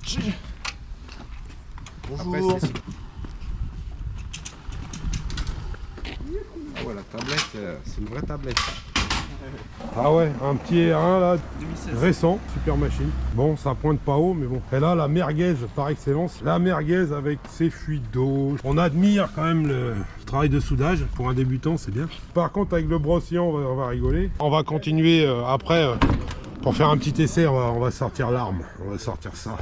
Bonjour. Après, ah ouais, la tablette, c'est une vraie tablette. Ah ouais, un petit R1 là, 2016. récent, super machine. Bon, ça pointe pas haut, mais bon. Et là, la merguez par excellence. La merguez avec ses fuites d'eau. On admire quand même le travail de soudage. Pour un débutant, c'est bien. Par contre, avec le brossillon, on va rigoler. On va continuer après. Pour faire un petit essai, on va sortir l'arme. On va sortir ça.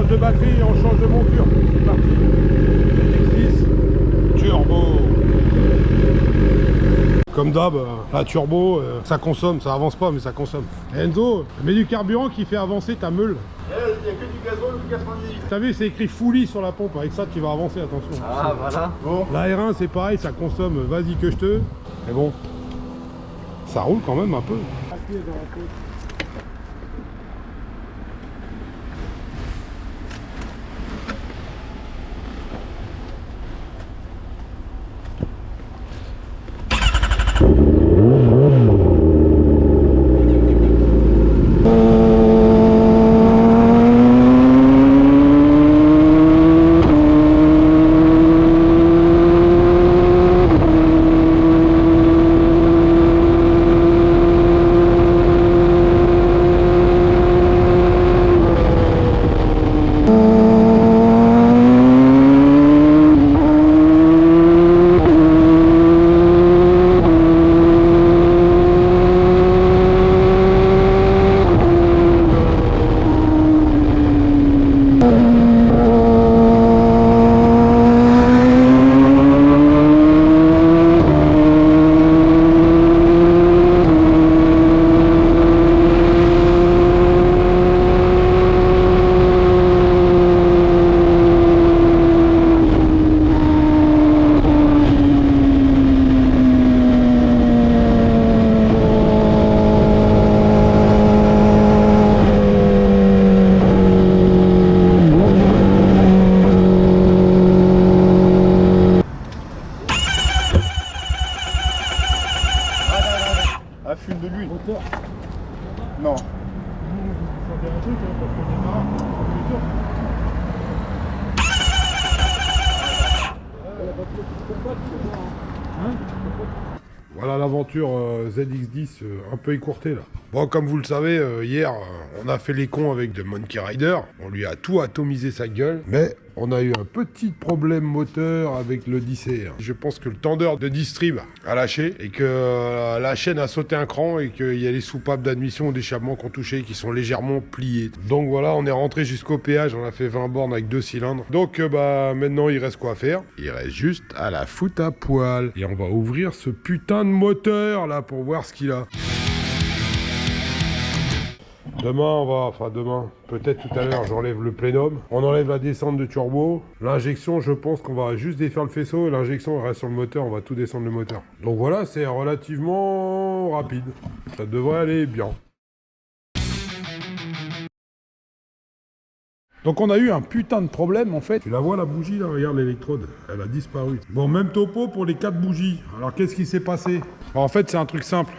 De batterie, on change de monture. C'est parti. ZX10 turbo. Comme d'hab, la turbo, ça consomme, ça avance pas, mais ça consomme. Enzo, mets du carburant qui fait avancer ta meule. Il n'y a que du gazole ou du 98. T'as vu, c'est écrit fully sur la pompe. Avec ça, tu vas avancer, attention. Ah, voilà. Bon. La R1, c'est pareil, ça consomme. Vas-y que je te. Mais bon, ça roule quand même un peu. Fume de l'huile. Non. Voilà l'aventure ZX10 un peu écourtée là. Bon, comme vous le savez, hier on a fait les cons avec de Monkey Rider. On lui a tout atomisé sa gueule. Mais on a eu un petit problème moteur avec le 10R. Je pense que le tendeur de distrib a lâché et que la chaîne a sauté un cran et qu'il y a les soupapes d'admission ou d'échappement qui ont touché qui sont légèrement pliées. Donc voilà, on est rentré jusqu'au péage. On a fait 20 bornes avec 2 cylindres. Donc maintenant il reste quoi à faire? Il reste juste à la foutre à poil. Et on va ouvrir ce putain de moteur là pour voir ce qu'il a. Demain, peut-être tout à l'heure, j'enlève le plénum. On enlève la descente de turbo. L'injection, je pense qu'on va juste défaire le faisceau. Et l'injection reste sur le moteur, on va tout descendre le moteur. Donc voilà, c'est relativement rapide. Ça devrait aller bien. Donc on a eu un putain de problème en fait. Tu la vois la bougie là, regarde l'électrode, elle a disparu. Bon, même topo pour les 4 bougies. Alors qu'est-ce qui s'est passé? En fait c'est un truc simple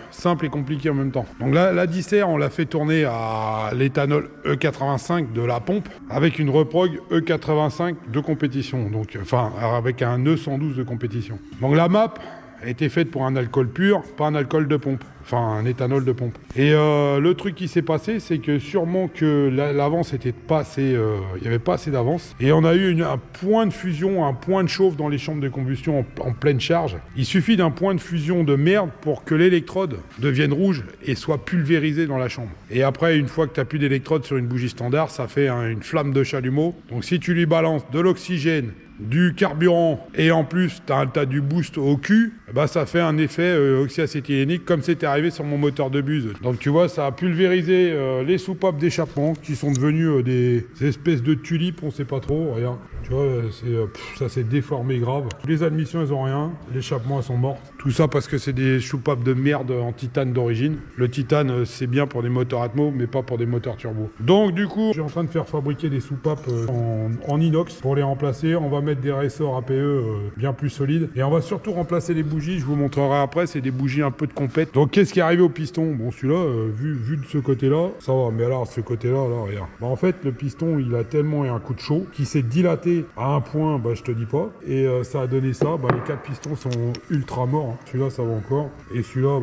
et compliqué en même temps. Donc là, la 10R on l'a fait tourner à l'éthanol E85 de la pompe avec une reprog E85 de compétition. Donc enfin avec un E112 de compétition. Donc la map, a été faite pour un alcool pur, pas un alcool de pompe. Enfin, un éthanol de pompe. Et le truc qui s'est passé, c'est que sûrement que l'avance était pas assez... il n'y avait pas assez d'avance. Et on a eu un point de fusion, un point de chauffe dans les chambres de combustion en pleine charge. Il suffit d'un point de fusion de merde pour que l'électrode devienne rouge et soit pulvérisée dans la chambre. Et après, une fois que tu n'as plus d'électrode sur une bougie standard, ça fait une flamme de chalumeau. Donc si tu lui balances de l'oxygène, du carburant et en plus t'as du boost au cul, bah ça fait un effet oxyacétylénique comme c'était arrivé sur mon moteur de buse. Donc tu vois, ça a pulvérisé les soupapes d'échappement qui sont devenues des espèces de tulipes, on sait pas trop, regarde. Tu vois, ça s'est déformé grave. Les admissions elles ont rien, l'échappement elles sont mortes. Tout ça parce que c'est des soupapes de merde en titane d'origine. Le titane c'est bien pour des moteurs Atmo mais pas pour des moteurs turbo. Donc du coup, je suis en train de faire fabriquer des soupapes en inox pour les remplacer. On va mettre des ressorts APE bien plus solides et on va surtout remplacer les bougies, je vous montrerai après, c'est des bougies un peu de compète. Donc qu'est-ce qui est arrivé au piston? Bon celui-là, vu de ce côté-là, ça va, mais alors ce côté-là, là, regarde. Bah, en fait le piston il a tellement eu un coup de chaud qui s'est dilaté à un point, bah je te dis pas, et ça a donné ça, bah les 4 pistons sont ultra morts, hein. Celui-là ça va encore, et celui-là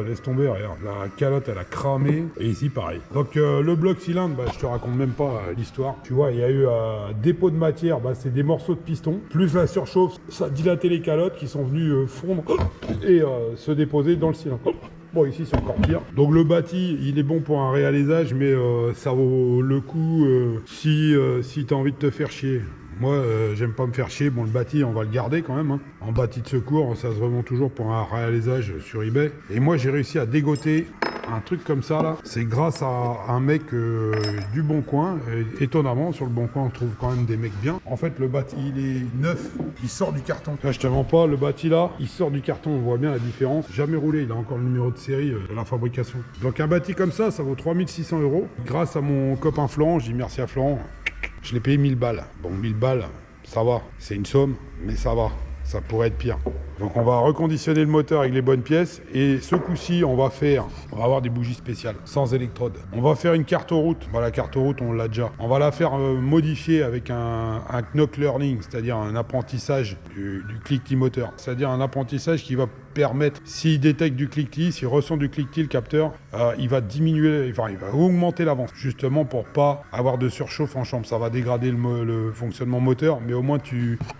laisse tomber, regarde, la calotte elle a cramé, et ici pareil. Donc le bloc cylindre, bah je te raconte même pas l'histoire, tu vois, il y a eu un dépôt de matière, bah c'est des morceaux de piston, plus la surchauffe, ça a dilaté les calottes qui sont venues fondre et se déposer dans le cylindre. Bon, ici c'est encore pire. Donc le bâti, il est bon pour un réalisage, mais ça vaut le coup si tu as envie de te faire chier. Moi, j'aime pas me faire chier. Bon, le bâti, on va le garder quand même, hein. En bâti de secours, ça se revend toujours pour un réalisage sur eBay. Et moi, j'ai réussi à dégoter un truc comme ça, là. C'est grâce à un mec du Bon Coin. Et, étonnamment, sur le Bon Coin, on trouve quand même des mecs bien. En fait, le bâti, il est neuf. Il sort du carton. Là, je te mens pas, le bâti, là, il sort du carton. On voit bien la différence. Jamais roulé. Il a encore le numéro de série de la fabrication. Donc, un bâti comme ça vaut 3600 €. Grâce à mon copain Florent, je dis merci à Florent. Je l'ai payé 1000 balles. Bon, 1000 balles, ça va. C'est une somme, mais ça va. Ça pourrait être pire. Donc on va reconditionner le moteur avec les bonnes pièces. Et ce coup-ci, on va avoir des bougies spéciales, sans électrode. On va faire une carte route. Bah, la carte route, on l'a déjà. On va la faire modifier avec un knock learning, c'est-à-dire un apprentissage du cliquetis moteur. C'est-à-dire un apprentissage qui va permettre, s'il détecte du cliquetis, s'il ressent du cliquetis, le capteur, il va diminuer, enfin il va augmenter l'avance, justement pour pas avoir de surchauffe en chambre. Ça va dégrader le fonctionnement moteur, mais au moins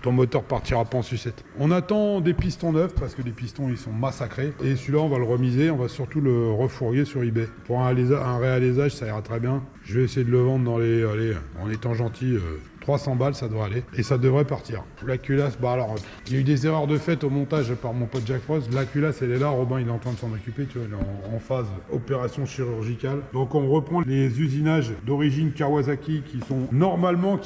ton moteur partira pas en sucette. On attend des pistons neufs, parce que les pistons ils sont massacrés, et celui-là on va le remiser, on va surtout le refourguer sur eBay. Pour un réalisage, ça ira très bien. Je vais essayer de le vendre dans en étant gentil, 300 balles, ça devrait aller. Et ça devrait partir. La culasse, bah alors, il y a eu des erreurs de fait au montage par mon pote Jack Frost. La culasse, elle est là. Robin, il est en train de s'en occuper. Tu vois, il est en phase opération chirurgicale. Donc, on reprend les usinages d'origine Kawasaki qui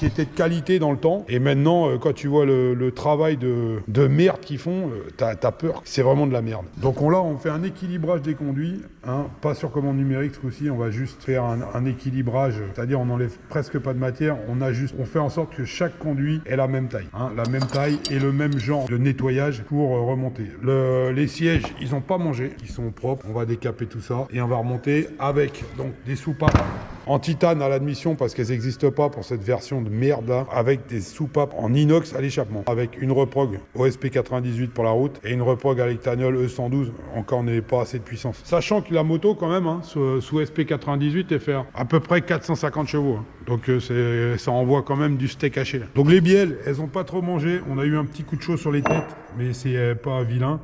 étaient de qualité dans le temps. Et maintenant, quand tu vois le travail de merde qu'ils font, t'as peur. C'est vraiment de la merde. Donc, on fait un équilibrage des conduits. Hein, pas sur commande numérique ce coup-ci. On va juste faire un équilibrage. C'est-à-dire, on n'enlève presque pas de matière. On fait en sorte que chaque conduit ait la même taille. Hein, la même taille et le même genre de nettoyage pour remonter. Les sièges, ils n'ont pas mangé. Ils sont propres. On va décaper tout ça. Et on va remonter avec donc des soupapes en titane à l'admission parce qu'elles n'existent pas pour cette version de merde là, avec des soupapes en inox à l'échappement, avec une reprog OSP 98 pour la route et une reprog à l'hectanol E112, encore on n'est pas assez de puissance. Sachant que la moto quand même, hein, sous SP 98, elle fait à peu près 450 chevaux. Hein. Donc ça envoie quand même du steak haché. Là. Donc les bielles, elles n'ont pas trop mangé, on a eu un petit coup de chaud sur les têtes, mais c'est pas vilain.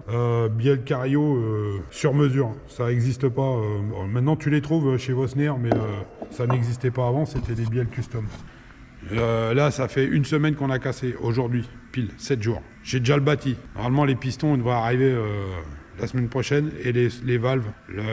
Bielle Cario sur mesure, ça n'existe pas. Maintenant tu les trouves chez Vosner, mais ça n'existait pas avant, c'était des bielles custom. Là, ça fait une semaine qu'on a cassé. Aujourd'hui, pile, 7 jours. J'ai déjà le bâti. Normalement, les pistons ils devraient arriver la semaine prochaine et les valves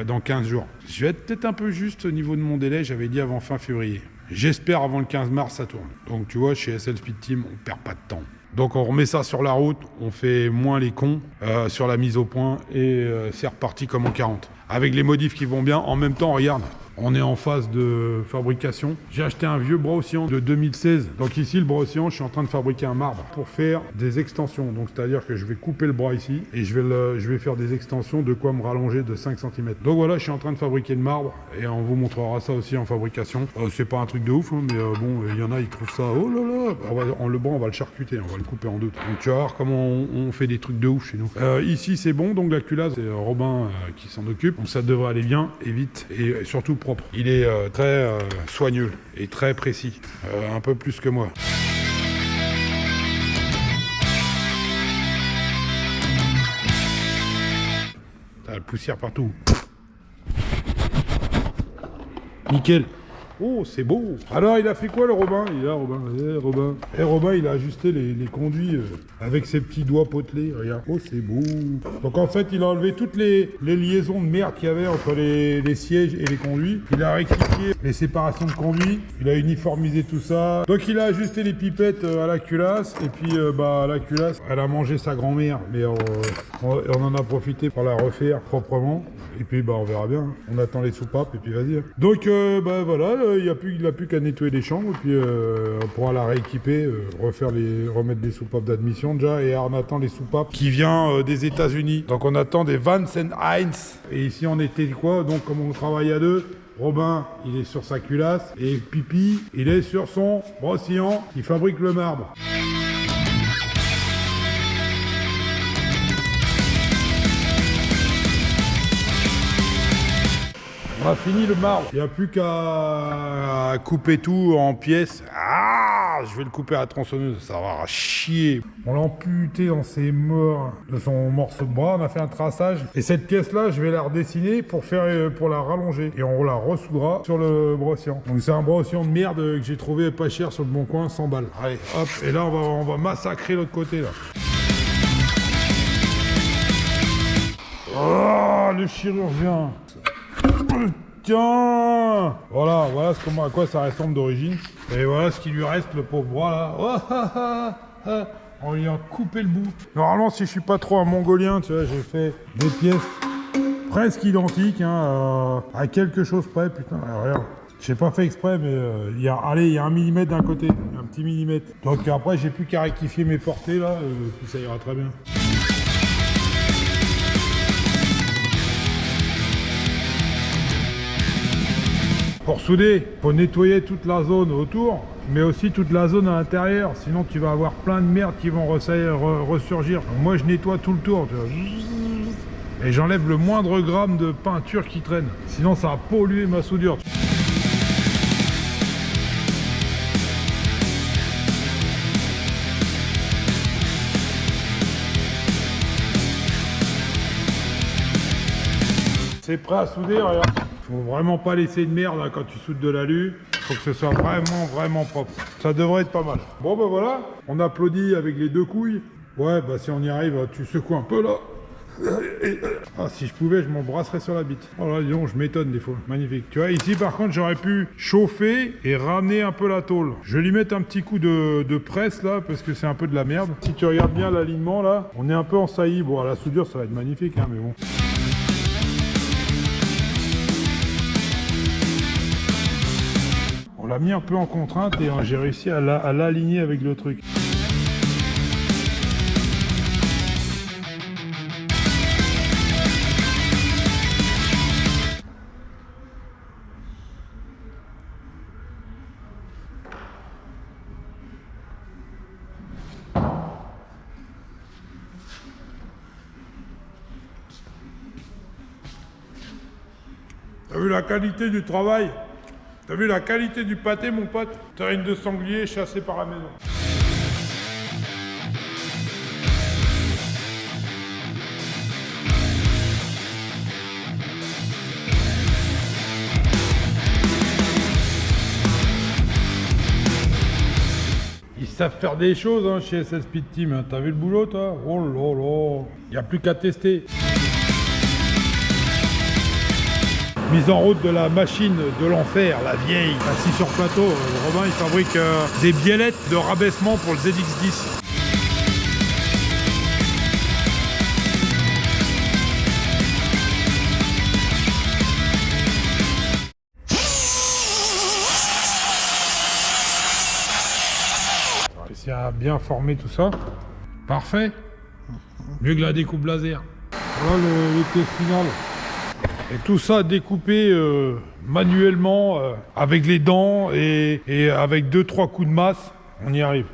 dans 15 jours. Je vais être peut-être un peu juste au niveau de mon délai. J'avais dit avant fin février. J'espère avant le 15 mars, ça tourne. Donc, tu vois, chez SL Speed Team, on perd pas de temps. Donc, on remet ça sur la route. On fait moins les cons sur la mise au point et c'est reparti comme en 40. Avec les modifs qui vont bien. En même temps, regarde. On est en phase de fabrication. J'ai acheté un vieux bras oscillant de 2016. Donc ici, le bras oscillant, je suis en train de fabriquer un marbre pour faire des extensions. Donc c'est-à-dire que je vais couper le bras ici et je vais faire des extensions de quoi me rallonger de 5 cm. Donc voilà, je suis en train de fabriquer le marbre et on vous montrera ça aussi en fabrication. C'est pas un truc de ouf, hein, mais bon, il y en a, ils trouvent ça, oh là là, le bras, on va le charcuter, on va le couper en deux. Donc tu vas voir comment on fait des trucs de ouf chez nous. Ici, c'est bon, donc la culasse, c'est Robin qui s'en occupe. Donc ça devrait aller bien et vite et surtout propre. Il est très soigneux et très précis, un peu plus que moi. T'as la poussière partout. Nickel. Oh, c'est beau. Alors, il a fait quoi, le Robin? Il est là, Robin. Robin. Robin, il a ajusté les conduits avec ses petits doigts potelés. Regarde. Oh, c'est beau. Donc, en fait, il a enlevé toutes les liaisons de merde qu'il y avait entre les sièges et les conduits. Il a rectifié les séparations de conduits. Il a uniformisé tout ça. Donc, il a ajusté les pipettes à la culasse. Et puis, la culasse, elle a mangé sa grand-mère. Mais on en a profité pour la refaire proprement. Et puis, on verra bien. On attend les soupapes et puis vas-y. Donc, voilà. Il n'a plus qu'à nettoyer les chambres, et puis on pourra la rééquiper, remettre des soupapes d'admission déjà, et on attend les soupapes qui viennent des États-Unis. Donc on attend des Vans & Hines. Et ici on était quoi? Donc comme on travaille à deux, Robin, il est sur sa culasse, et Pipi, il est sur son brossillon, il fabrique le marbre. On a fini le marbre. Il n'y a plus qu'à couper tout en pièces. Ah, je vais le couper à la tronçonneuse. Ça va chier. On l'a amputé dans ses morts de son morceau de bras. On a fait un traçage. Et cette pièce-là, je vais la redessiner pour la rallonger. Et on la ressoudra sur le brossillon. Donc c'est un brossillon de merde que j'ai trouvé pas cher sur le bon coin, 100 balles. Allez, hop. Et là, on va massacrer l'autre côté, là. Oh, le chirurgien. Tiens, voilà à quoi ça ressemble d'origine. Et voilà ce qui lui reste, le pauvre bras là. On lui a coupé le bout. Normalement, si je suis pas trop un mongolien, tu vois, j'ai fait des pièces presque identiques, à quelque chose près. Putain, regarde. J'ai pas fait exprès, mais il y a 1 millimètre d'un côté, un petit millimètre. Donc après, j'ai plus qu'à rectifier mes portées là, puis ça ira très bien. Pour souder, faut nettoyer toute la zone autour, mais aussi toute la zone à l'intérieur. Sinon, tu vas avoir plein de merde qui vont ressurgir. Donc moi, je nettoie tout le tour, tu vois. Et j'enlève le moindre gramme de peinture qui traîne. Sinon, ça va polluer ma soudure. C'est prêt à souder, regarde. Faut vraiment pas laisser de merde hein, quand tu soudes de l'alu. Faut que ce soit vraiment propre. Ça devrait être pas mal. Bon voilà, on applaudit avec les deux couilles. Ouais, si on y arrive, tu secoues un peu là. Ah, si je pouvais, je m'embrasserais sur la bite. Oh là, disons, je m'étonne des fois. Magnifique. Tu vois, ici par contre, j'aurais pu chauffer et ramener un peu la tôle. Je vais lui mettre un petit coup de presse là, parce que c'est un peu de la merde. Si tu regardes bien l'alignement là, on est un peu en saillie. Bon, à la soudure, ça va être magnifique, hein, mais bon. On l'a mis un peu en contrainte et j'ai réussi à l'aligner avec le truc. T'as vu la qualité du travail? T'as vu la qualité du pâté, mon pote? Terrine de sanglier chassé par la maison. Ils savent faire des choses hein, chez SS Speed Team. Hein. T'as vu le boulot, toi? Oh là là. Y a plus qu'à tester. Mise en route de la machine de l'enfer, la vieille. Assis sur plateau, Robin il fabrique des biellettes de rabaissement pour le ZX10. bien formé tout ça. Parfait. Mieux que la découpe laser. Voilà le pièce final. Et tout ça découpé manuellement avec les dents et avec 2-3 coups de masse, on y arrive.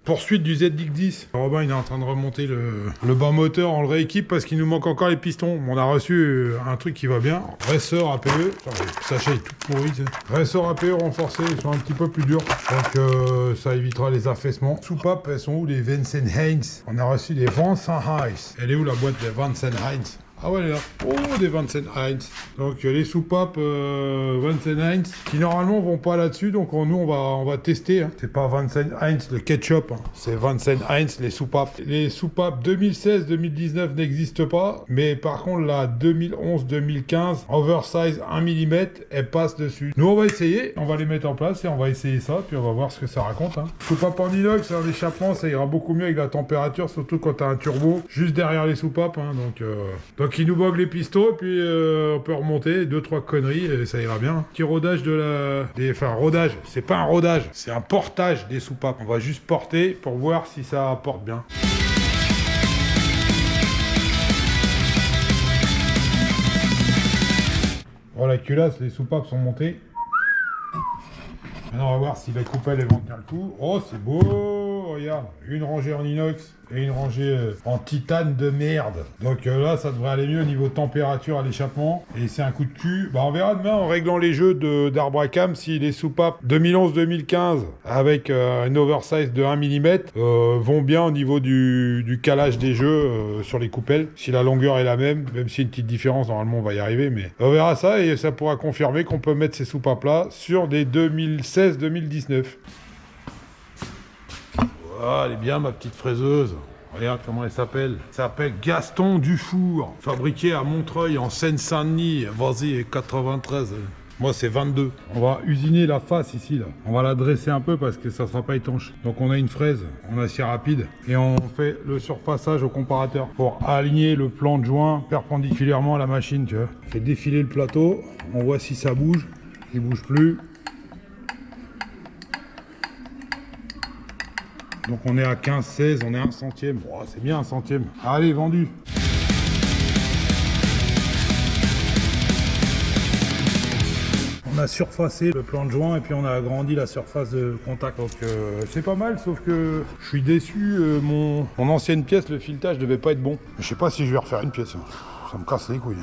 Poursuite du ZX10. Robin il est en train de remonter le bas moteur, on le rééquipe parce qu'il nous manque encore les pistons. On a reçu un truc qui va bien. Ressort APE. Putain, le sachet est tout pourri. Ressort APE renforcé, ils sont un petit peu plus durs. Donc ça évitera les affaissements. Soupapes, elles sont où les Vinson Heinz? On a reçu des Vinson Heinz. Elle est où la boîte des Vinson Heinz? Ah ouais, elle est là. Oh, des Vinson Heinz. Donc les soupapes Vinson Heinz qui normalement vont pas là-dessus. Donc nous on va tester. Hein. C'est pas Vinson Heinz le ketchup. Hein. C'est Vinson Heinz les soupapes. Les soupapes 2016-2019 n'existent pas. Mais par contre la 2011-2015 oversize 1 mm elle passe dessus. Nous on va essayer. On va les mettre en place et on va essayer ça. Puis on va voir ce que ça raconte. Hein. Soupapes en inox, un échappement ça ira beaucoup mieux avec la température. Surtout quand tu as un turbo juste derrière les soupapes. Hein. Donc il nous bogue les pistons, et puis on peut remonter 2-3 conneries, et ça ira bien. Petit rodage Enfin, rodage, c'est pas un rodage, c'est un portage des soupapes. On va juste porter pour voir si ça porte bien. Bon, la culasse, les soupapes sont montées. Maintenant, on va voir si la coupelle elle vont tenir le coup. Oh, c'est beau! Regarde, une rangée en inox et une rangée en titane de merde. Donc là, ça devrait aller mieux au niveau température à l'échappement. Et c'est un coup de cul. Bah, on verra demain en réglant les jeux d'arbre à cam si les soupapes 2011-2015 avec une oversize de 1 mm vont bien au niveau du calage des jeux sur les coupelles. Si la longueur est la même si une petite différence, normalement on va y arriver. Mais on verra ça et ça pourra confirmer qu'on peut mettre ces soupapes là sur des 2016-2019. Ah, elle est bien ma petite fraiseuse. Regarde comment elle s'appelle. Elle s'appelle Gaston Dufour. Fabriquée à Montreuil en Seine-Saint-Denis. Vas-y, 93. Moi c'est 22. On va usiner la face ici là. On va la dresser un peu parce que ça sera pas étanche. Donc on a une fraise en acier rapide. Et on fait le surfaçage au comparateur pour aligner le plan de joint perpendiculairement à la machine, tu vois. On fait défiler le plateau. On voit si ça bouge. Il bouge plus. Donc on est à 15-16, on est à 1 centième. Oh, c'est bien 1 centième. Allez, vendu. On a surfacé le plan de joint et puis on a agrandi la surface de contact. Donc c'est pas mal, sauf que je suis déçu. Mon ancienne pièce, le filetage devait pas être bon. Je sais pas si je vais refaire une pièce. Ça me casse les couilles.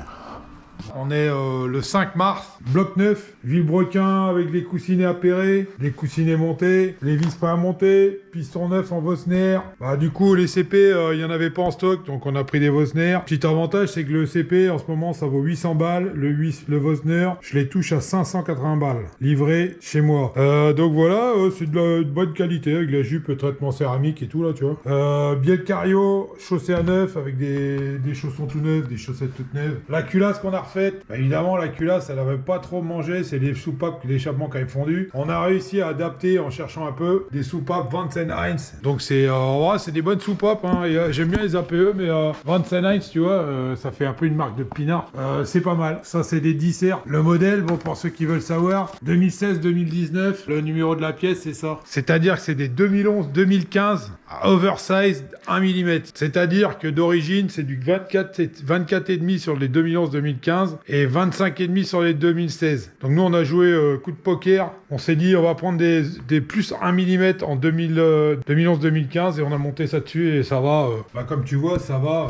On est le 5 mars, bloc 9, Villebrequin avec les coussinets appairés, les coussinets montés, les vis pas à monter, piston neuf en Vosner. Bah, du coup, les CP, il n'y en avait pas en stock, donc on a pris des Vosner. Petit avantage, c'est que le CP, en ce moment, ça vaut 800 balles. Le Vosner, je les touche à 580 balles, livré chez moi. Donc voilà, c'est de bonne qualité, avec la jupe, traitement céramique et tout, là, tu vois. Biel Cario, chaussée à neuf, avec des chaussons tout neufs, des chaussettes toutes neuves. La culasse qu'on a refaite, bah, évidemment, la culasse, elle avait pas trop mangé, c'est les soupapes d'échappement qui avaient fondu. On a réussi à adapter, en cherchant un peu, des soupapes Vinson Heinz. Donc c'est des bonnes soupapes, hein. J'aime bien les APE, mais Vinson Heinz, tu vois, ça fait un peu une marque de pinard. C'est pas mal. Ça, c'est des disserts. Le modèle, bon, pour ceux qui veulent savoir, 2016-2019, le numéro de la pièce, c'est ça. C'est-à-dire que c'est des 2011-2015 oversize 1 mm. C'est-à-dire que d'origine, c'est du 24,5 sur les 2011-2015 et 25,5 sur les 2016. Donc nous, on a joué coup de poker. On s'est dit, on va prendre des plus 1 mm en 2011-2015 et on a monté ça dessus et ça va, comme tu vois, ça va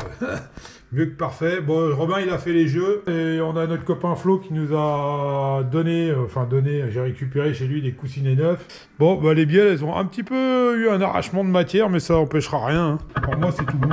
mieux que parfait. Bon, Robin, il a fait les jeux et on a notre copain Flo qui nous a donné, j'ai récupéré chez lui des coussinets neufs. Bon, bah les bielles, elles ont un petit peu eu un arrachement de matière, mais ça empêchera rien. Hein. Pour moi, c'est tout bon.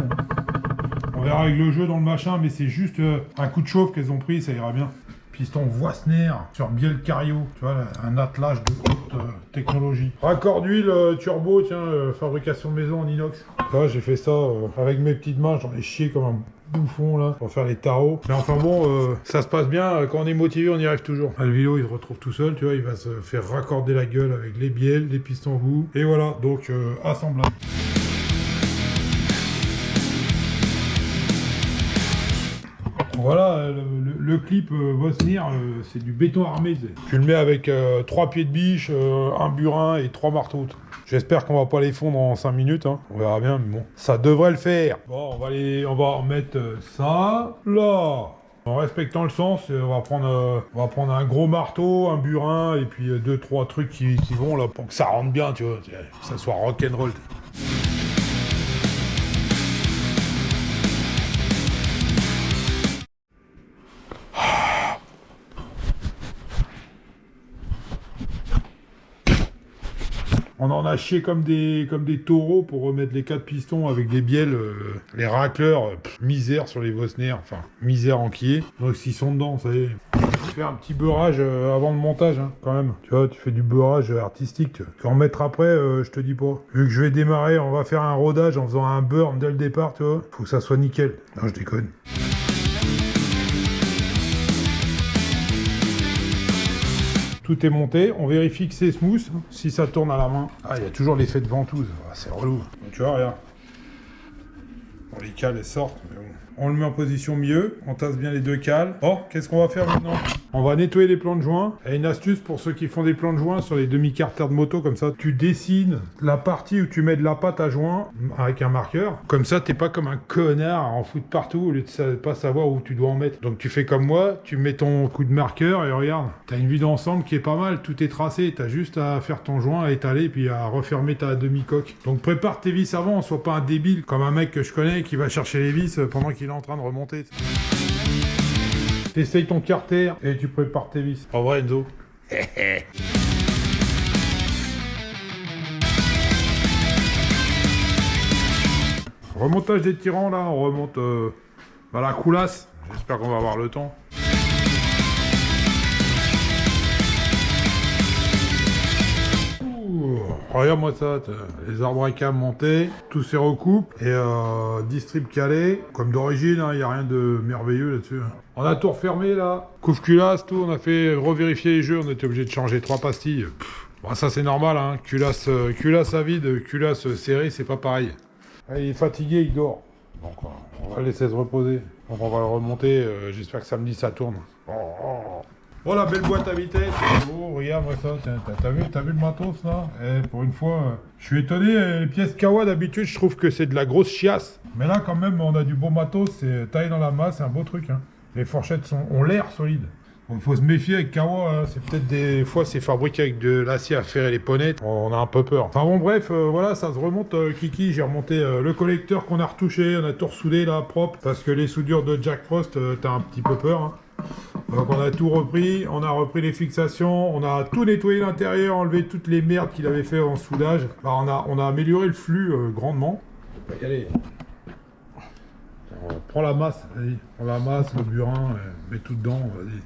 On verra avec le jeu dans le machin, mais c'est juste un coup de chauffe qu'elles ont pris, ça ira bien. Piston Voissner sur Biel Cario, tu vois, un attelage de haute technologie. Raccord d'huile turbo, tiens, fabrication maison en inox. Là, j'ai fait ça avec mes petites mains, j'en ai chié comme bouffon là pour faire les tarots. Mais enfin bon, ça se passe bien. Quand on est motivé, on y arrive toujours. Le vélo, il se retrouve tout seul, tu vois, il va se faire raccorder la gueule avec les bielles, les pistons au bout. Et voilà, donc assemblage. Voilà, le clip Vosnir, c'est du béton armé. Tu le mets avec 3 pieds de biche, un burin et 3 marteaux. J'espère qu'on va pas les fondre en 5 minutes, hein. On verra bien, mais bon, ça devrait le faire. Bon, on va en mettre ça, là. En respectant le sens, on va prendre un gros marteau, un burin, et puis 2-3 trucs qui vont là, pour que ça rentre bien, tu vois, que ça soit rock'n'roll. On en a chié comme des taureaux pour remettre les 4 pistons avec des bielles, les racleurs, misère sur les Vosnir, enfin, misère enquillée. Donc s'ils sont dedans, ça y est. Tu fais un petit beurrage avant le montage, hein, quand même. Tu vois, tu fais du beurrage artistique. Tu vas en mettre après, je te dis pas. Vu que je vais démarrer, on va faire un rodage en faisant un burn dès le départ, tu vois. Faut que ça soit nickel. Non, je déconne. Tout est monté, on vérifie que c'est smooth, si ça tourne à la main. Ah, il y a toujours l'effet de ventouse, ah, c'est relou. Donc, tu vois, regarde. Bon, les cales, elles sortent, mais bon. On le met en position milieu, on tasse bien les 2 cales. Oh, qu'est-ce qu'on va faire maintenant? On va nettoyer les plans de joint. Et une astuce pour ceux qui font des plans de joint sur les demi-carters de moto, comme ça, tu dessines la partie où tu mets de la pâte à joint avec un marqueur. Comme ça, t'es pas comme un connard à en foutre partout au lieu de pas savoir où tu dois en mettre. Donc tu fais comme moi, tu mets ton coup de marqueur et regarde, t'as une vue d'ensemble qui est pas mal, tout est tracé. T'as juste à faire ton joint, à étaler, puis à refermer ta demi-coque. Donc prépare tes vis avant, sois pas un débile comme un mec que je connais qui va chercher les vis pendant qu'il est en train de remonter. T'essayes ton carter et tu prépares tes vis. En vrai, Enzo. Remontage des tirants, là, on remonte la coulasse. J'espère qu'on va avoir le temps. Regarde-moi ça, les arbres à cam montés, tout se recoupe et distrib calé, comme d'origine, il n'y a rien de merveilleux là-dessus. On a tout refermé là, couvre culasse, tout, on a fait revérifier les jeux, on était obligé de changer 3 pastilles. Bon, ça c'est normal, hein. Culasse à vide, culasse serrée, c'est pas pareil. Il est fatigué, il dort. Donc on va le laisser se reposer. Donc on va le remonter, j'espère que samedi ça tourne. Oh la belle boîte à vitesse. Oh regarde-moi ça, t'as vu le matos là? Pour une fois, je suis étonné, les pièces Kawa d'habitude je trouve que c'est de la grosse chiasse. Mais là quand même on a du beau matos, c'est taillé dans la masse, c'est un beau truc, hein. Les fourchettes ont l'air solides. Il faut se méfier avec Kawa, hein. C'est peut-être des fois c'est fabriqué avec de l'acier à ferrer les ponnettes, on a un peu peur. Enfin bon bref, voilà, ça se remonte Kiki, j'ai remonté le collecteur qu'on a retouché, on a tout ressoudé là, propre, parce que les soudures de Jack Frost, t'as un petit peu peur, hein. Donc on a tout repris, on a repris les fixations, on a tout nettoyé l'intérieur, enlevé toutes les merdes qu'il avait fait en soudage. Bah, on a amélioré le flux grandement. On va y aller. On prend la masse, vas-y. Prends la masse, le burin, mets tout dedans, vas-y.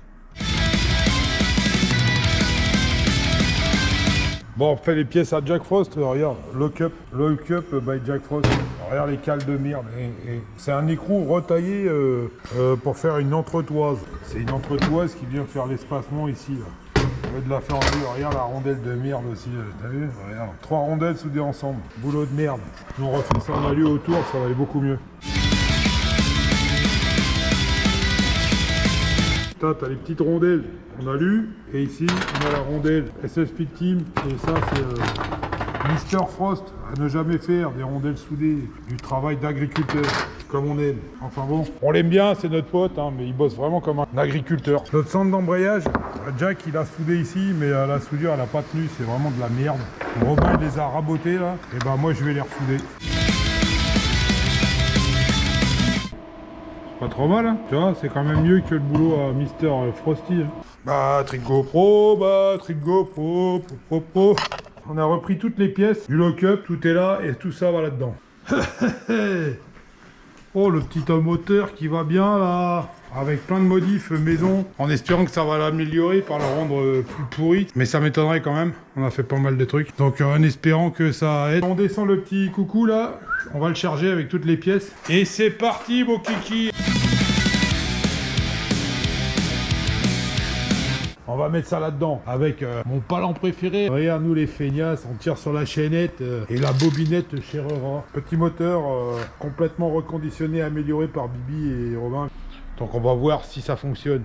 Bon, on fait les pièces à Jack Frost, regarde, lock up by Jack Frost. Regarde les cales de merde. Et c'est un écrou retaillé pour faire une entretoise. C'est une entretoise qui vient faire l'espacement ici. Là. On va de la faire en deux. Regarde la rondelle de merde aussi. T'as vu? Regarde. 3 rondelles soudées ensemble. Boulot de merde. On refait ça en alu autour, ça va aller beaucoup mieux. T'as les petites rondelles en alu, et ici on a la rondelle SS Speed Team, et ça c'est Mister Frost, à ne jamais faire des rondelles soudées, du travail d'agriculteur, comme on aime. Enfin bon, on l'aime bien, c'est notre pote, hein, mais il bosse vraiment comme un agriculteur. Notre centre d'embrayage, Jack il a soudé ici, mais la soudure elle a pas tenu, c'est vraiment de la merde. Robin il les a rabotés là, et ben moi je vais les ressouder. Pas trop mal, hein. Tu vois, c'est quand même mieux que le boulot à Mister Frosty. Hein. Batterie GoPro, po. On a repris toutes les pièces du lock-up, tout est là et tout ça va là-dedans. Oh, le petit moteur qui va bien là, avec plein de modifs maison, en espérant que ça va l'améliorer par le rendre plus pourri. Mais ça m'étonnerait quand même, on a fait pas mal de trucs. Donc en espérant que ça aide. On descend le petit coucou là, on va le charger avec toutes les pièces. Et c'est parti mon kiki. On va mettre ça là-dedans avec mon palan préféré. Regarde nous les feignasses, on tire sur la chaînette et la bobinette chez Rera. Petit moteur complètement reconditionné, amélioré par Bibi et Robin. Donc on va voir si ça fonctionne.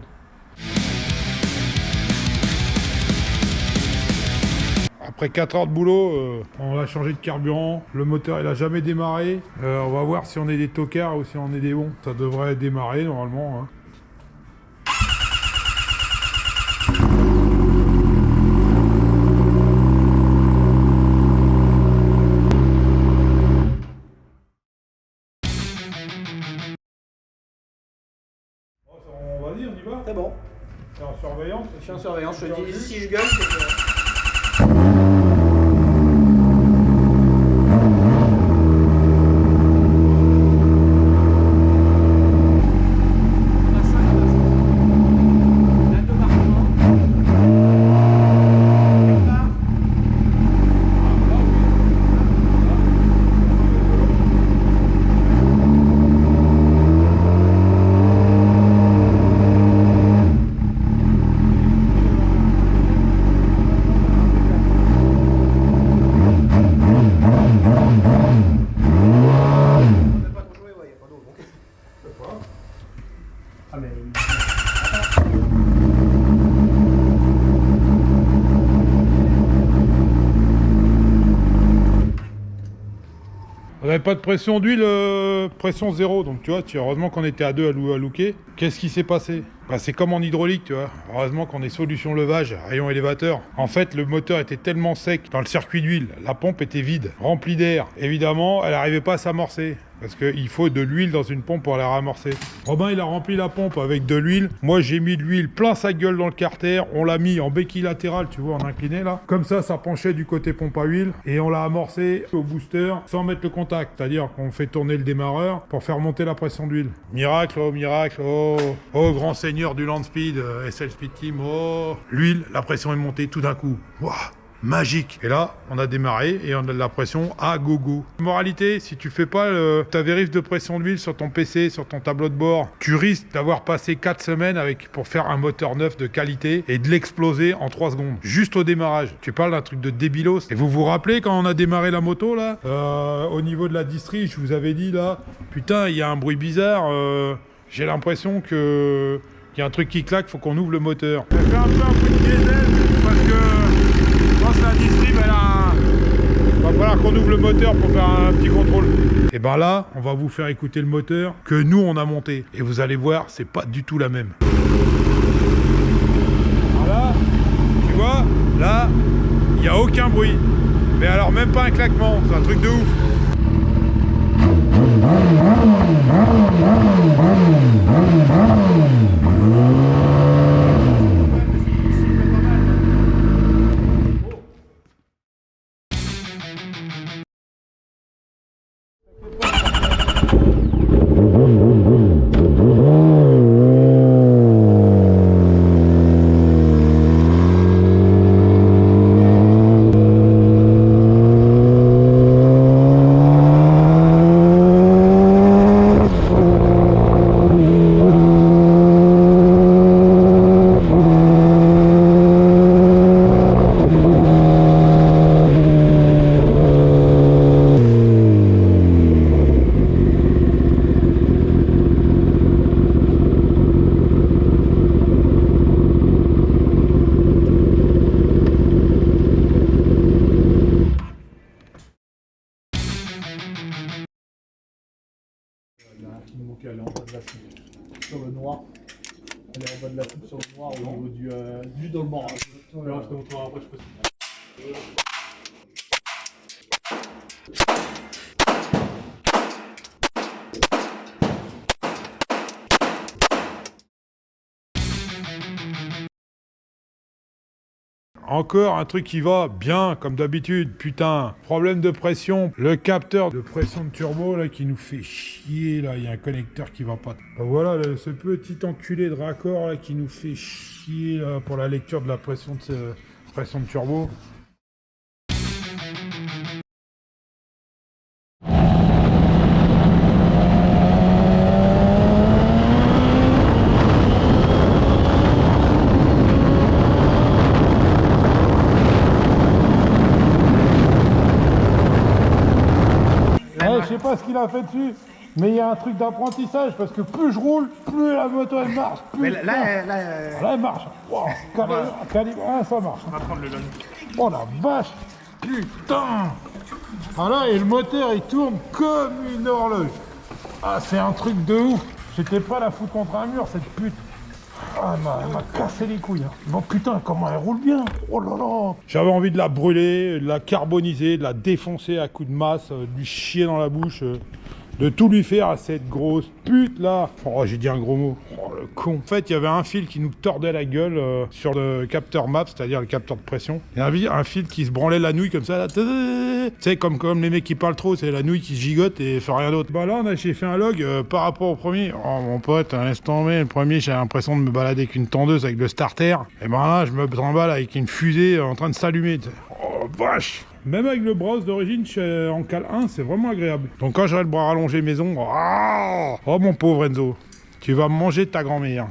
Après 4 heures de boulot, on a changé de carburant. Le moteur il a jamais démarré. On va voir si on est des tocards ou si on est des bons. Ça devrait démarrer normalement. Hein. Vas-y, on y va. C'est bon. T'es en surveillance. Je suis en surveillance. Je te dis, si je gueule, c'est que... On n'avait pas de pression d'huile, pression zéro, donc tu vois, heureusement qu'on était à deux à looker. Qu'est-ce qui s'est passé? Bah, c'est comme en hydraulique, tu vois. Heureusement qu'on est solution levage, rayon élévateur. En fait, le moteur était tellement sec dans le circuit d'huile, la pompe était vide, remplie d'air. Évidemment, elle n'arrivait pas à s'amorcer. Parce qu'il faut de l'huile dans une pompe pour la ramorcer. Robin, il a rempli la pompe avec de l'huile. Moi, j'ai mis de l'huile plein sa gueule dans le carter. On l'a mis en béquille latérale, tu vois, en incliné là. Comme ça penchait du côté pompe à huile. Et on l'a amorcé au booster sans mettre le contact. C'est-à-dire qu'on fait tourner le démarreur pour faire monter la pression d'huile. Miracle, oh, grand seigneur du Land Speed, SL Speed Team, oh. L'huile, la pression est montée tout d'un coup. Waouh! Magique. Et là, on a démarré et on a de la pression à gogo. Moralité, si tu fais pas ta vérif de pression d'huile sur ton PC, sur ton tableau de bord, tu risques d'avoir passé 4 semaines pour faire un moteur neuf de qualité et de l'exploser en 3 secondes. Juste au démarrage. Tu parles d'un truc de débilos. Et vous vous rappelez quand on a démarré la moto là, au niveau de la distri, je vous avais dit là, putain, il y a un bruit bizarre. J'ai l'impression que il y a un truc qui claque, faut qu'on ouvre le moteur. Ça fait un peu un bruit de diesel parce que la distrib, va falloir qu'on ouvre le moteur pour faire un petit contrôle. Et ben là, on va vous faire écouter le moteur que nous on a monté. Et vous allez voir, c'est pas du tout la même. Voilà, tu vois, là, il n'y a aucun bruit. Mais alors même pas un claquement, c'est un truc de ouf. Elle est en bas de la coupe sur le noir. Elle est en bas de la coupe sur le noir au niveau du dolman. Alors je te montrerai après, je peux. encore un truc qui va bien, comme d'habitude. Putain, problème de pression. Le capteur de pression de turbo, là, qui nous fait chier, là. Il y a un connecteur qui va pas. Ben voilà, ce petit enculé de raccord, là, qui nous fait chier, là, pour la lecture de la pression de turbo. Je sais pas ce qu'il a fait dessus, mais il y a un truc d'apprentissage parce que plus je roule, plus la moto elle marche. Mais là, Elle marche. Wow, calibre 1, ça marche. On va prendre le long. Oh la vache, putain. Ah là, et le moteur il tourne comme une horloge. Ah, c'est un truc de ouf. J'étais pas la foutre contre un mur, cette pute. Ah, elle m'a cassé les couilles. Hein. Bon, putain, comment elle roule bien. Oh là là. J'avais envie de la brûler, de la carboniser, de la défoncer à coups de masse, de lui chier dans la bouche, de tout lui faire à cette grosse pute là. Oh, j'ai dit un gros mot. Oh, le con. En fait, il y avait un fil qui nous tordait la gueule sur le capteur MAP, c'est-à-dire le capteur de pression. Il y a un fil qui se branlait la nouille comme ça. Là. Tu sais, comme les mecs qui parlent trop, c'est la nouille qui se gigote et fait rien d'autre. Bah là, j'ai fait un log par rapport au premier. Oh, mon pote, un instant, mais le premier, j'ai l'impression de me balader avec une tondeuse avec le starter. Et ben là, je me trimballe avec une fusée en train de s'allumer. Oh, vache. Même avec le browse d'origine en cal 1, c'est vraiment agréable. Donc quand j'aurai le bras rallongé maison, oh mon pauvre Enzo, tu vas manger ta grand-mère.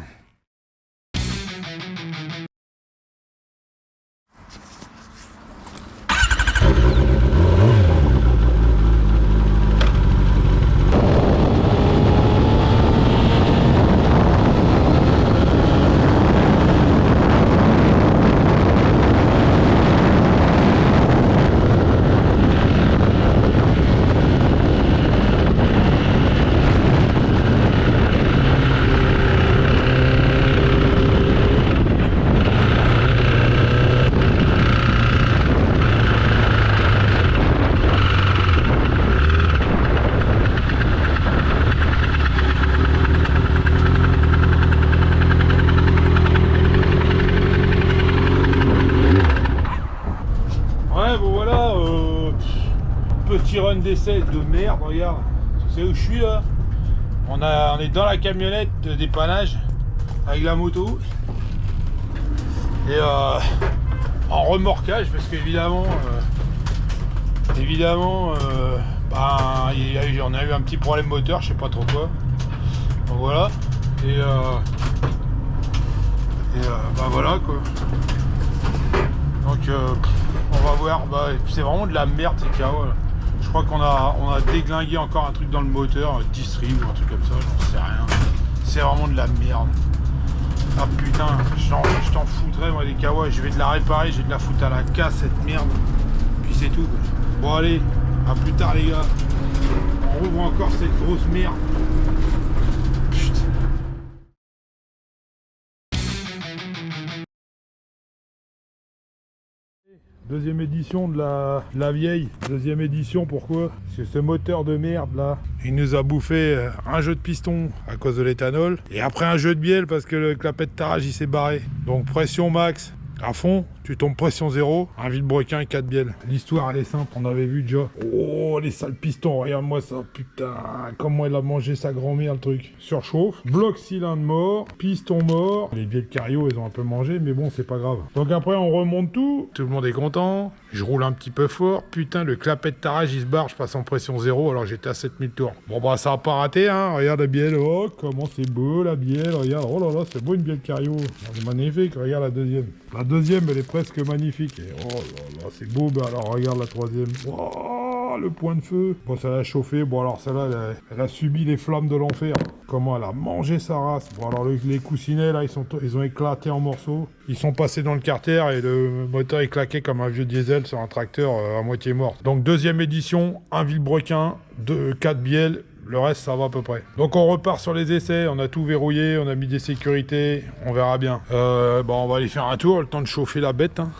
Petit run d'essai de merde, regarde. Tu sais où je suis là? On est dans la camionnette de dépannage avec la moto. Et en remorquage parce qu'évidemment on a eu un petit problème moteur, je sais pas trop quoi. Donc voilà. Et bah voilà quoi. Donc on va voir, c'est vraiment de la merde ces carreaux là. Je crois qu'on a déglingué encore un truc dans le moteur, distrib ou un truc comme ça, j'en sais rien. C'est vraiment de la merde. Ah putain, je t'en foutrais moi des Kawa, je vais de la réparer, je vais de la foutre à la casse cette merde. Puis c'est tout. Bon allez, à plus tard les gars. On rouvre encore cette grosse merde. Putain. Deuxième édition de la vieille. Deuxième édition, pourquoi? Parce que ce moteur de merde là, il nous a bouffé un jeu de piston à cause de l'éthanol. Et après un jeu de bielle parce que le clapet de tarage il s'est barré. Donc pression max à fond, tu tombes pression 0, un vilebrequin et 4 bielles. L'histoire elle est simple, on avait vu déjà. Oh les sales pistons, regarde-moi ça, putain, comment il a mangé sa grand-mère le truc. Surchauffe, bloc cylindre mort, piston mort. Les bielles cario ils ont un peu mangé, mais bon c'est pas grave. Donc après on remonte tout le monde est content. Je roule un petit peu fort, putain le clapet de tarage il se barre, je passe en pression 0 alors j'étais à 7000 tours. Bon bah ça a pas raté hein, regarde la bielle, oh comment c'est beau la bielle, regarde, oh là là c'est beau une bielle cario. C'est magnifique, regarde la deuxième. La deuxième elle est presque magnifique. Et oh là là, c'est beau. Ben alors regarde la troisième. Oh, le point de feu. Bon, ça l'a chauffé. Bon, alors celle-là, elle a subi les flammes de l'enfer. Comment elle a mangé sa race. Bon, alors les coussinets, là, ils ont éclaté en morceaux. Ils sont passés dans le carter et le moteur est claqué comme un vieux diesel sur un tracteur à moitié mort. Donc, deuxième édition, un vilebrequin, 4 bielles. Le reste, ça va à peu près. Donc on repart sur les essais, on a tout verrouillé, on a mis des sécurités, on verra bien. Bon, on va aller faire un tour, le temps de chauffer la bête. Hein.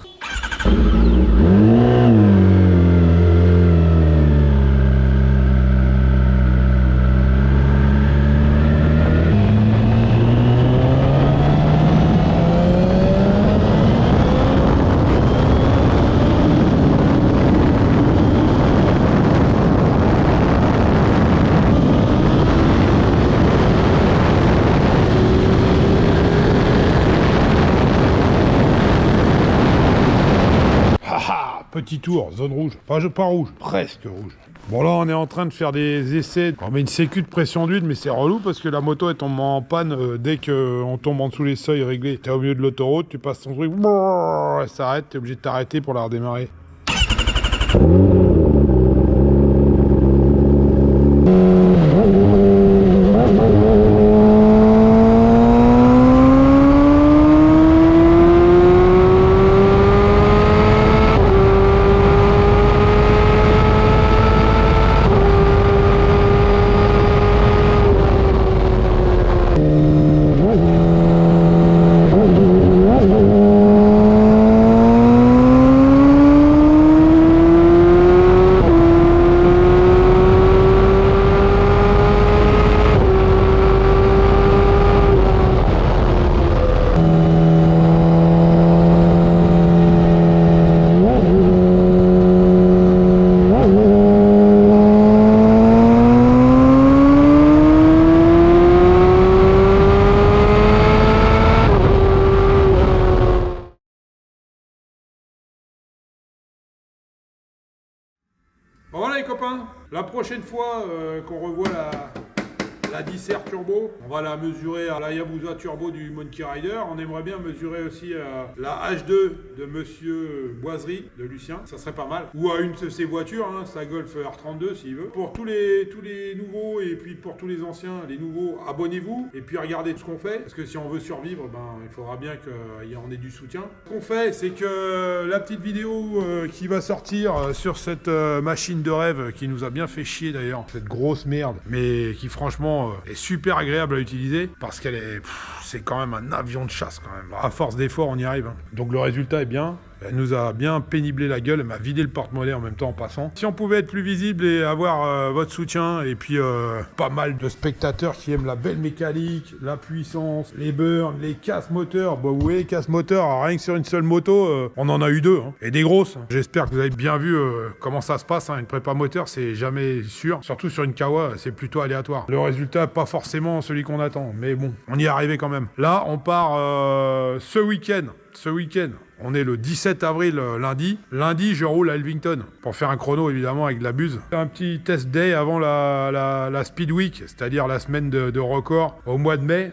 Petit tour, zone rouge. Enfin, pas rouge, presque rouge. Bon là on est en train de faire des essais. On met une sécu de pression d'huile mais c'est relou parce que la moto elle tombe en panne dès qu'on tombe en dessous les seuils réglés. T'es au milieu de l'autoroute, tu passes ton truc, elle s'arrête, t'es obligé de t'arrêter pour la redémarrer. Bon voilà les copains, la prochaine fois qu'on revoit la 10R Turbo, on va la mesurer à la Yabusa Turbo du Monkey Rider. On aimerait bien mesurer aussi la H2 de Monsieur Boiserie, de Lucien, ça serait pas mal. Ou à une de ses voitures, hein, sa Golf R32 s'il veut. Pour tous les nouveaux et puis pour tous les anciens, les nouveaux, abonnez-vous et puis regardez ce qu'on fait. Parce que si on veut survivre, ben, il faudra bien qu'on ait du soutien. Ce qu'on fait, c'est que la petite vidéo qui va sortir sur cette machine de rêve qui nous a bien fait chier d'ailleurs, cette grosse merde, mais qui franchement est super agréable à utiliser parce qu'elle est, c'est quand même un avion de chasse quand même. À force d'efforts, on y arrive. Hein. Donc le résultat est bien. Elle nous a bien péniblé la gueule, elle m'a vidé le porte-monnaie en même temps en passant. Si on pouvait être plus visible et avoir votre soutien, et puis pas mal de spectateurs qui aiment la belle mécanique, la puissance, les burns, les casses moteurs. Bah, vous voyez, les casses moteurs, rien que sur une seule moto, on en a eu deux, hein. Et des grosses. J'espère que vous avez bien vu comment ça se passe, hein. Une prépa moteur, c'est jamais sûr. Surtout sur une Kawa, c'est plutôt aléatoire. Le résultat, pas forcément celui qu'on attend, mais bon, on y est arrivé quand même. Là, on part ce week-end. On est le 17 avril, lundi. Lundi, je roule à Elvington pour faire un chrono, évidemment, avec de la buse. Un petit test day avant la Speed Week, c'est-à-dire la semaine de record au mois de mai,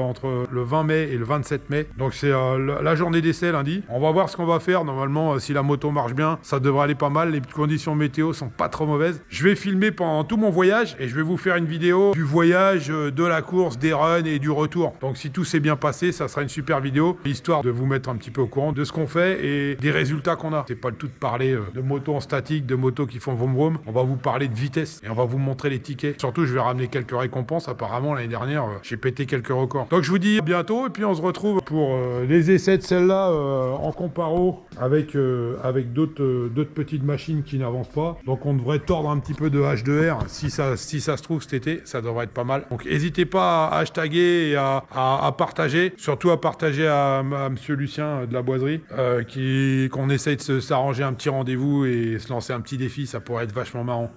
entre le 20 mai et le 27 mai. Donc, c'est la journée d'essai lundi. On va voir ce qu'on va faire. Normalement, si la moto marche bien, ça devrait aller pas mal. Les conditions météo sont pas trop mauvaises. Je vais filmer pendant tout mon voyage et je vais vous faire une vidéo du voyage, de la course, des runs et du retour. Donc, si tout s'est bien passé, ça sera une super vidéo, histoire de vous mettre un petit peu au courant de ce qu'on fait et des résultats qu'on a. C'est pas le tout de parler de motos en statique, de motos qui font vroom vroom. On va vous parler de vitesse et on va vous montrer les tickets. Surtout, je vais ramener quelques récompenses. Apparemment, l'année dernière, j'ai pété quelques records. Donc, je vous dis à bientôt et puis on se retrouve pour les essais de celle-là en comparo avec d'autres petites machines qui n'avancent pas. Donc, on devrait tordre un petit peu de H2R. Si ça se trouve cet été, ça devrait être pas mal. Donc, n'hésitez pas à hashtaguer et à partager. Surtout à partager à Monsieur Lucien de la Boiserie, qu'on essaye de s'arranger un petit rendez-vous et se lancer un petit défi, ça pourrait être vachement marrant.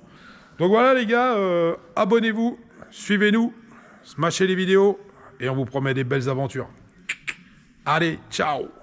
Donc voilà les gars, abonnez-vous, suivez-nous, smashez les vidéos et on vous promet des belles aventures. Allez, ciao!